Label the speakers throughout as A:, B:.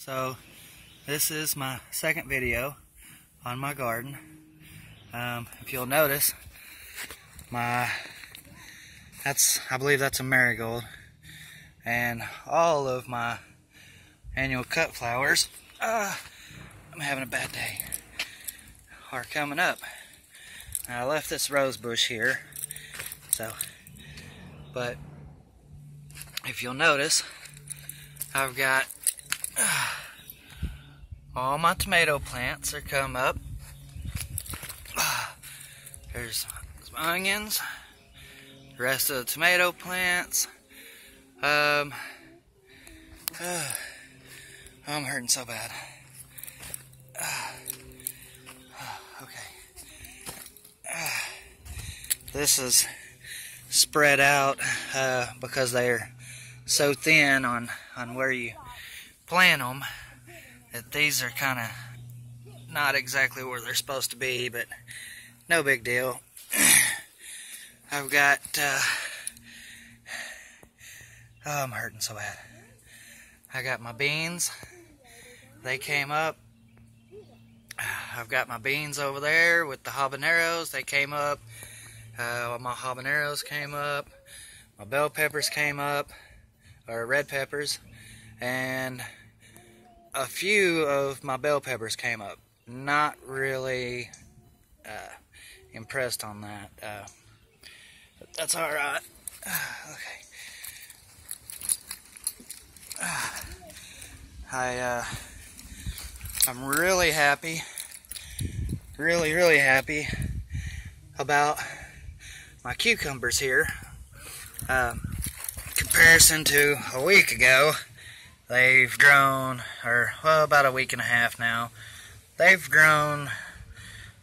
A: So this is my second video on my garden. If you'll notice, I believe that's a marigold, and all of my annual cut flowers, I'm having a bad day, are coming up. Now, I left this rose bush here, but if you'll notice, I've got all my tomato plants are come up. There's some onions, the rest of the tomato plants. I'm hurting so bad. Okay. This is spread out because they're so thin on where you plant them that these are kind of not exactly where they're supposed to be, but no big deal. I've got I'm hurting so bad. I got my beans, they came up. I've got my beans over there with the habaneros, they came up. My habaneros came up, my bell peppers came up, or red peppers, and a few of my bell peppers came up. Not really impressed on that, but that's alright. Okay. I'm really happy, really happy about my cucumbers here. Comparison to a week ago, they've grown, or well, about a week and a half now, they've grown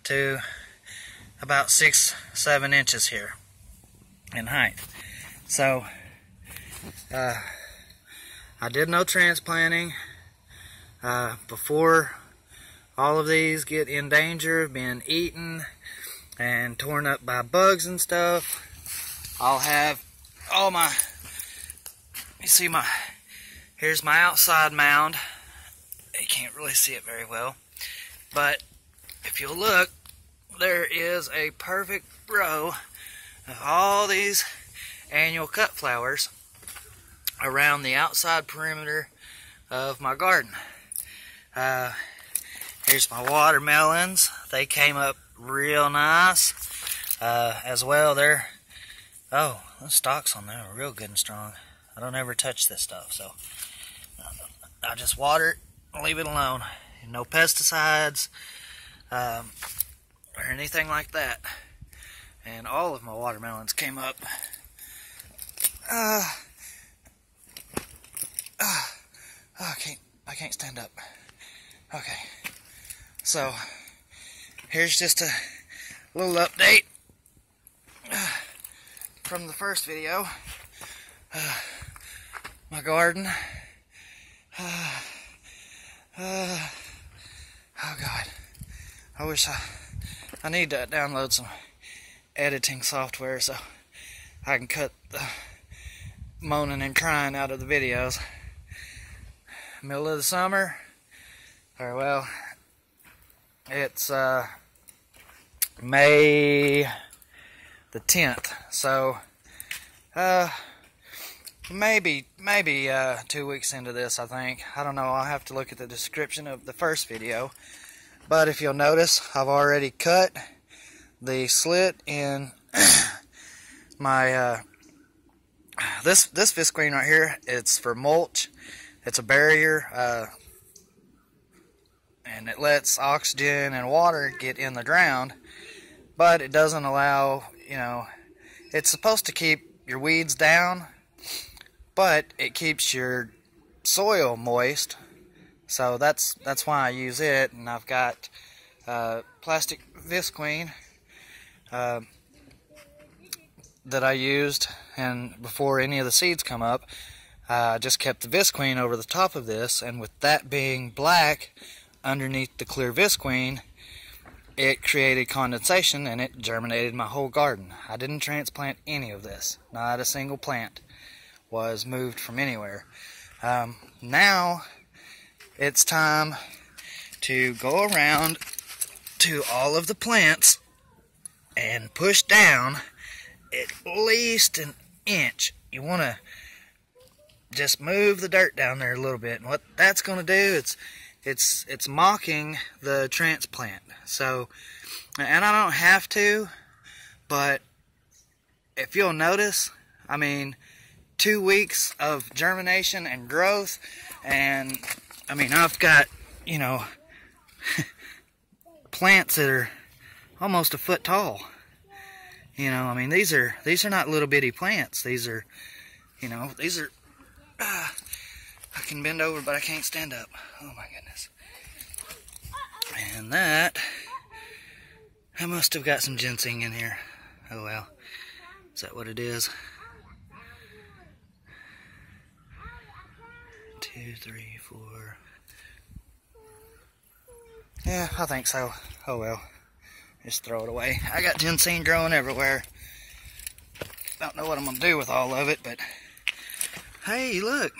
A: to about 6-7 inches here in height. So I did no transplanting before all of these get in danger of being eaten and torn up by bugs and stuff. I'll have all my, you see here's my outside mound. You can't really see it very well, but if you look, there is a perfect row of all these annual cut flowers around the outside perimeter of my garden. Here's my watermelons. They came up real nice as well. Those stalks on there are real good and strong. I don't ever touch this stuff, so I just water it and leave it alone. No pesticides or anything like that. And all of my watermelons came up. I can't stand up. Okay, so here's just a little update from the first video. My garden. Oh God, I wish I need to download some editing software so I can cut the moaning and crying out of the videos. Middle of the summer, or well, it's May the 10th, so maybe 2 weeks into this, I think. I don't know, I'll have to look at the description of the first video, but if you'll notice, I've already cut the slit in my this visqueen right here. It's for mulch. It's a barrier, and it lets oxygen and water get in the ground, but it doesn't allow, it's supposed to keep your weeds down, but it keeps your soil moist. So that's why I use it. And I've got plastic visqueen that I used, and before any of the seeds come up, I just kept the visqueen over the top of this, and with that being black underneath the clear visqueen, it created condensation and it germinated my whole garden. I didn't transplant any of this. Not a single plant was moved from anywhere. Now it's time to go around to all of the plants and push down at least an inch. You want to just move the dirt down there a little bit, and what that's going to do, it's mocking the transplant. So, and I don't have to, but if you'll notice, I mean, 2 weeks of germination and growth, and I mean, I've got, you know, plants that are almost a foot tall. You know, I mean, these are not little bitty plants. These are, you know, these are, I can bend over, but I can't stand up. Oh my goodness. And that, I must have got some ginseng in here. Oh well. Is that what it is? 2, 3, 4. Yeah, I think so. Oh well. Just throw it away. I got ginseng growing everywhere. Don't know what I'm going to do with all of it, but hey, look.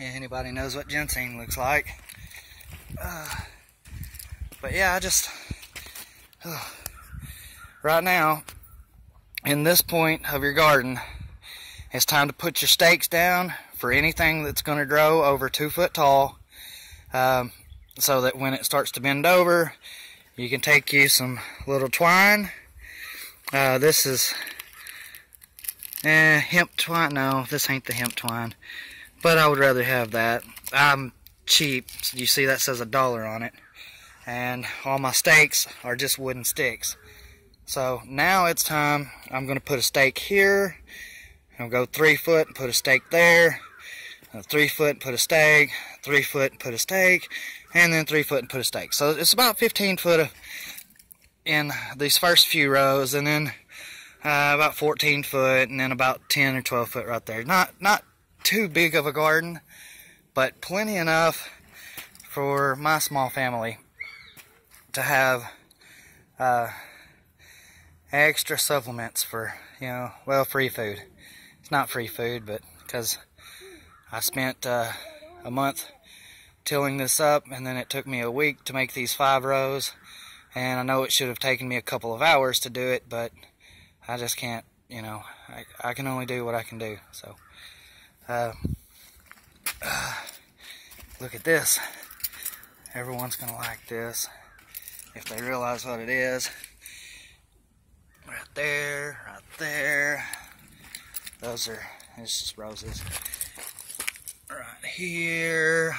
A: Anybody knows what ginseng looks like. But yeah, I just... right now, in this point of your garden, it's time to put your stakes down for anything that's going to grow over 2 foot tall. So that when it starts to bend over, you can take you some little twine. This is hemp twine. No, this ain't the hemp twine, but I would rather have that. I'm cheap. You see that says $1 on it, and all my stakes are just wooden sticks. So now it's time. I'm going to put a stake here. I'll go 3 foot and put a stake there. 3 foot and put a stake. 3 foot and put a stake. And then 3 foot and put a stake. So it's about 15 foot in these first few rows, and then about 14 foot, and then about 10 or 12 foot right there. Not too big of a garden, but plenty enough for my small family to have extra supplements for, you know, well, free food. It's not free food, but because I spent a month tilling this up, and then it took me a week to make these 5 rows, and I know it should have taken me a couple of hours to do it, but I just can't, you know, I can only do what I can do. So look at this. Everyone's gonna like this if they realize what it is. Right there. Those are, it's just roses. Right here.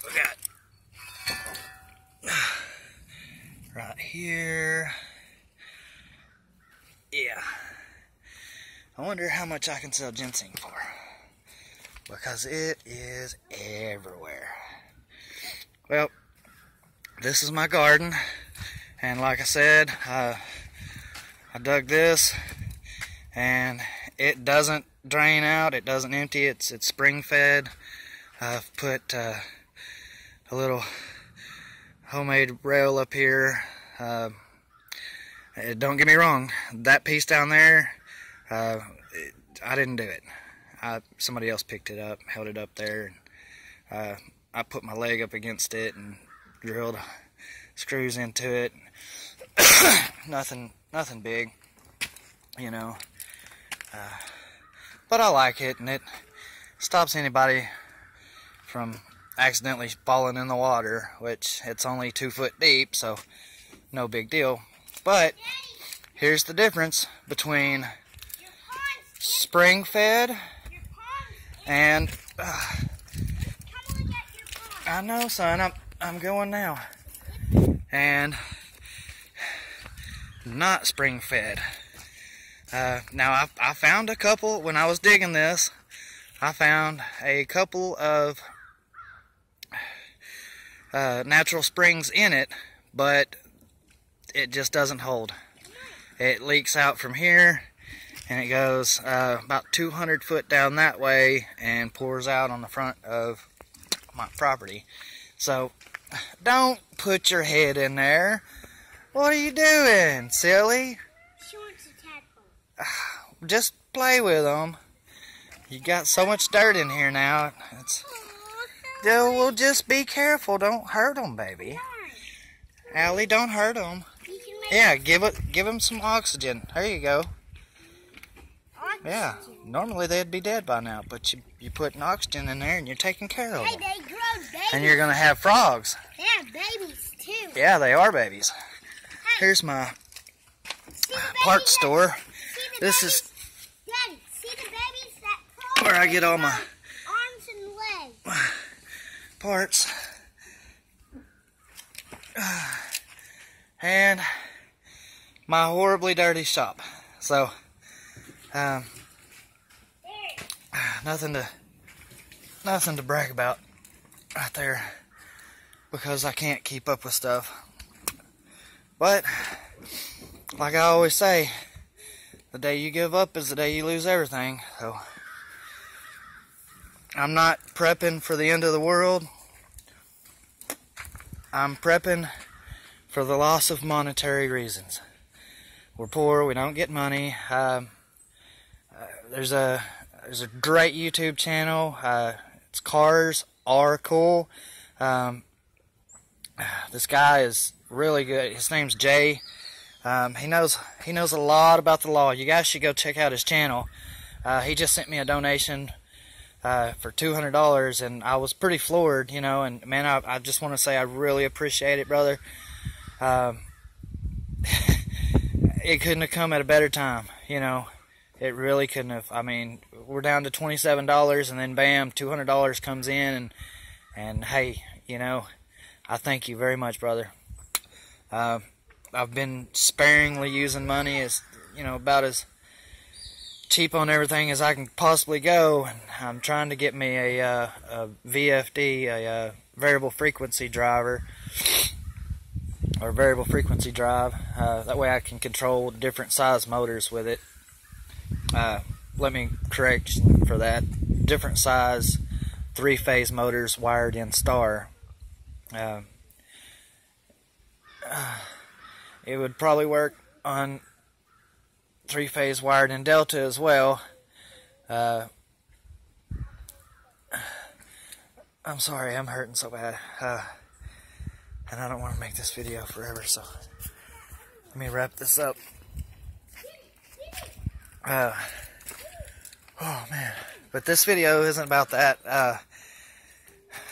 A: We got right here. Yeah. I wonder how much I can sell ginseng for, because it is everywhere. Well, this is my garden, and like I said, I dug this, and it doesn't drain out, it doesn't empty, it's spring fed. I've put a little homemade rail up here. Don't get me wrong, that piece down there, I didn't do it. Somebody else picked it up, held it up there, and I put my leg up against it and drilled screws into it. Nothing big, you know. But I like it, and it stops anybody from accidentally falling in the water, which it's only 2 foot deep, so no big deal. But here's the difference between spring fed and I know, son, I'm going now, and not spring fed. Now I found a couple when I was digging this. I found a couple of natural springs in it, but it just doesn't hold. It leaks out from here, and it goes about 200 foot down that way and pours out on the front of my property. So don't put your head in there. What are you doing, silly?
B: She wants a tadpole.
A: Just play with them. You got so much dirt in here now. We'll just be careful. Don't hurt them, baby. Allie, don't hurt them. Yeah, give them some oxygen. There you go. Yeah, normally they'd be dead by now, but you putting oxygen in there and you're taking care of them.
B: Hey, they grow babies.
A: And you're gonna have frogs.
B: They have babies too.
A: Yeah, they are babies. Hey, here's my parts store. This is
B: Daddy, see the babies that crawl
A: where I get all my
B: arms and legs.
A: Parts. And my horribly dirty shop. So nothing to brag about right there, because I can't keep up with stuff. But like I always say, the day you give up is the day you lose everything. So I'm not prepping for the end of the world. I'm prepping for the loss of monetary reasons. We're poor, we don't get money. There's a great YouTube channel. It's Cars Are Cool. This guy is really good. His name's Jay. He knows a lot about the law. You guys should go check out his channel. He just sent me a donation for $200, and I was pretty floored, you know. And man, I just want to say I really appreciate it, brother. It couldn't have come at a better time, you know. It really couldn't have. I mean, we're down to $27, and then bam, $200 comes in, and hey, you know, I thank you very much, brother. I've been sparingly using money, as you know, about as cheap on everything as I can possibly go. And I'm trying to get me a VFD, a variable frequency driver, or variable frequency drive. That way I can control different size motors with it. Let me correct for that. Different size 3-phase motors wired in star. It would probably work on 3-phase wired in delta as well. I'm sorry, I'm hurting so bad. And I don't want to make this video forever, so let me wrap this up. Oh man, but this video isn't about that.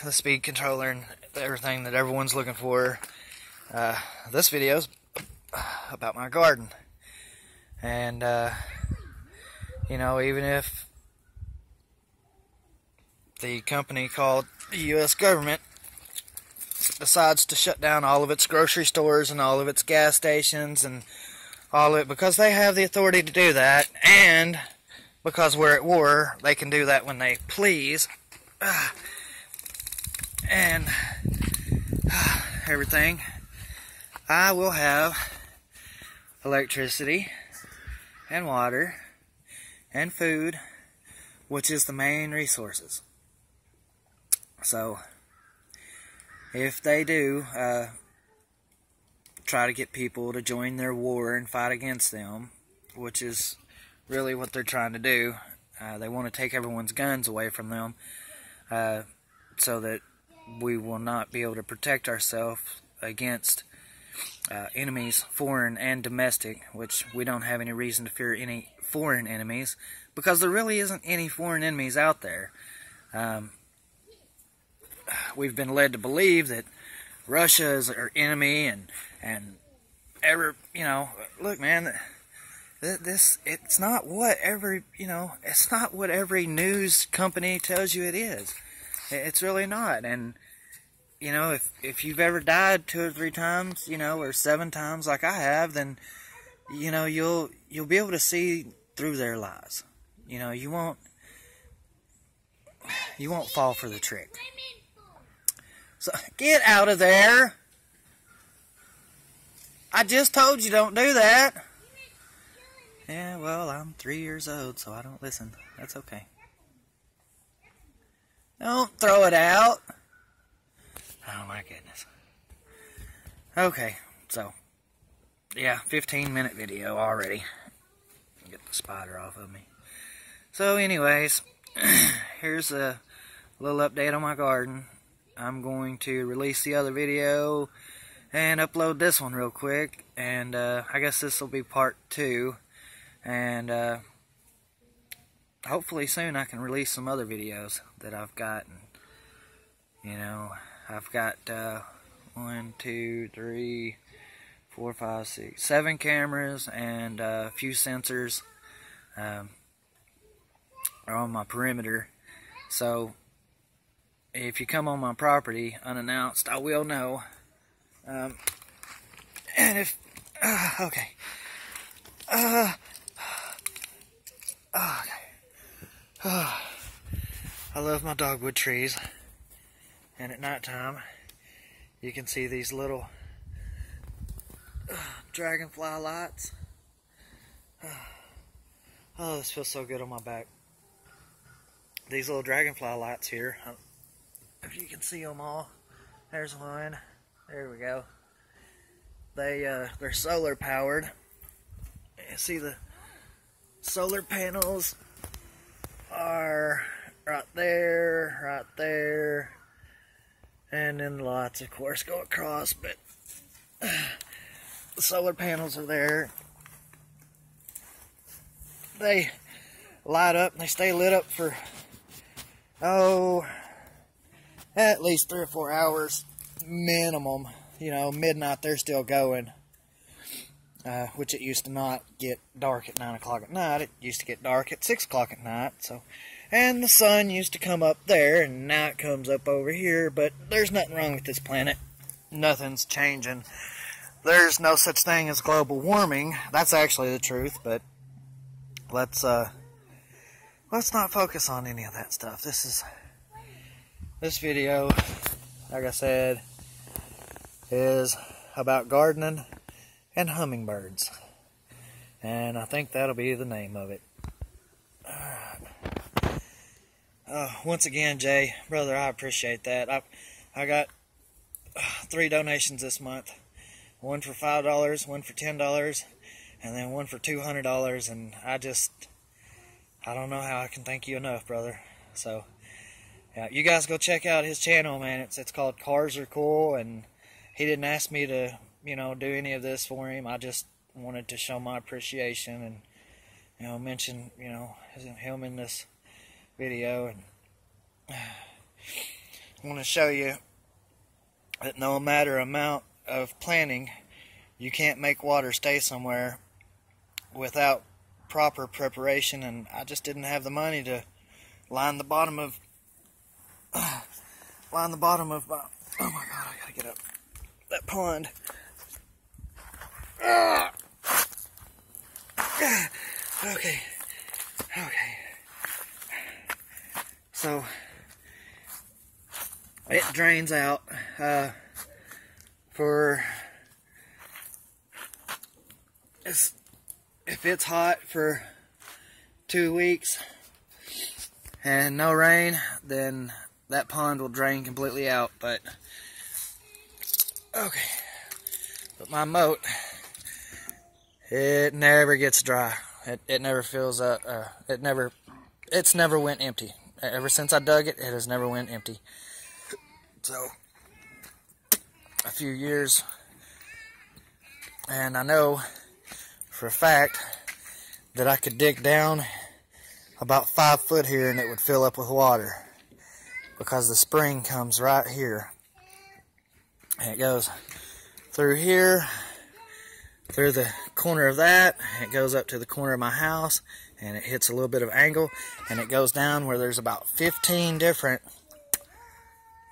A: The speed controller and everything that everyone's looking for. This video's about my garden. And you know, even if the company called the U.S. government decides to shut down all of its grocery stores and all of its gas stations and all of it, because they have the authority to do that, and because we're at war, they can do that when they please, and everything, I will have electricity and water and food, which is the main resources. So if they do try to get people to join their war and fight against them, which is really what they're trying to do, they want to take everyone's guns away from them, so that we will not be able to protect ourselves against enemies, foreign and domestic, which we don't have any reason to fear any foreign enemies, because there really isn't any foreign enemies out there. We've been led to believe that Russia is our enemy, and you know, look, man, it's not what every, you know, it's not what every news company tells you it is. It's really not. And you know, if you've ever died 2 or 3 times, you know, or 7 times like I have, then you know, you'll be able to see through their lies. You know, you won't fall for the trick. So get out of there. I just told you don't do that. Yeah, well, I'm 3 years old, so I don't listen. That's okay. Don't throw it out. Oh my goodness. Okay, so yeah, 15-minute video already. Get the spider off of me. So anyways, here's a little update on my garden. I'm going to release the other video and upload this one real quick, and I guess this will be part 2, and hopefully soon I can release some other videos that I've got. You know, I've got 1, 2, 3, 4, 5, 6, 7 cameras and a few sensors are on my perimeter. So if you come on my property unannounced, I will know. And if okay, okay. I love my dogwood trees, and at nighttime you can see these little dragonfly lights. Oh, this feels so good on my back. These little dragonfly lights here, if you can see them all, there's one. There we go. They're solar powered. You see the solar panels are right there, and then the lights, of course, go across, but the solar panels are there. They light up and they stay lit up for at least 3 or 4 hours minimum. You know, midnight they're still going, which it used to not get dark at 9 o'clock at night. It used to get dark at 6 o'clock at night. So, and the sun used to come up there, and now it comes up over here. But there's nothing wrong with this planet. Nothing's changing. There's no such thing as global warming. That's actually the truth. But let's not focus on any of that stuff. This video, like I said, is about gardening and hummingbirds, and I think that'll be the name of it. Once again, Jay, brother, I appreciate that. I got 3 donations this month. One for $5, one for $10, and then one for $200, and I don't know how I can thank you enough, brother. So yeah, you guys go check out his channel, man. It's called Cars Are Cool, and he didn't ask me to, you know, do any of this for him. I just wanted to show my appreciation and, you know, mention, you know, him in this video. And I want to show you that no matter amount of planning, you can't make water stay somewhere without proper preparation. And I just didn't have the money to line the bottom of my, oh my God, I gotta get up that pond. Okay. So it drains out if it's hot for 2 weeks and no rain, then that pond will drain completely out. But okay, but my moat, it never gets dry. It never fills up. It's never went empty. Ever since I dug it, it has never went empty. So a few years, and I know for a fact that I could dig down about 5 foot here and it would fill up with water, because the spring comes right here, and it goes through here, through the corner of that, and it goes up to the corner of my house, and it hits a little bit of angle, and it goes down where there's about 15 different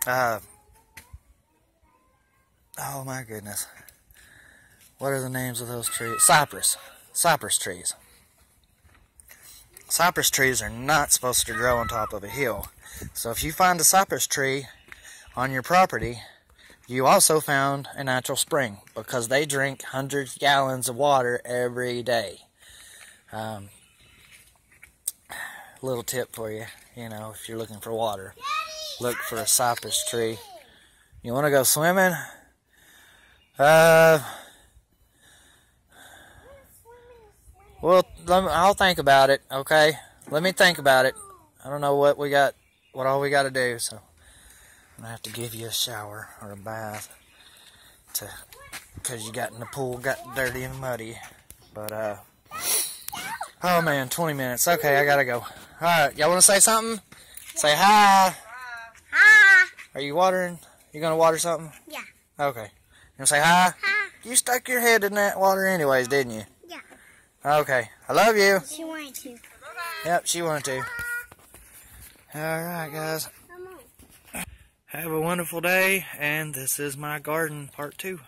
A: oh my goodness, what are the names of those trees? Cypress trees. Cypress trees are not supposed to grow on top of a hill. So if you find a cypress tree on your property, you also found a natural spring, because they drink 100 gallons of water every day. Little tip for you, you know, if you're looking for water, look for a cypress tree. You want to go swimming? Well, I'll think about it, okay? Let me think about it. I don't know what we got, what all we got to do, so I'm gonna have to give you a shower or a bath because you got in the pool, got dirty and muddy. But oh man, 20 minutes. Okay, I gotta go. All right, y'all want to say something? Say hi.
B: Hi.
A: Are you watering? You gonna water something?
B: Yeah.
A: Okay. You gonna say hi?
B: Hi.
A: You stuck your head in that water anyways, didn't you?
B: Yeah.
A: Okay. I love you.
B: She wanted to.
A: Yep, she wanted to. Alright, guys.
B: Come on.
A: Have a wonderful day, and this is my garden part 2.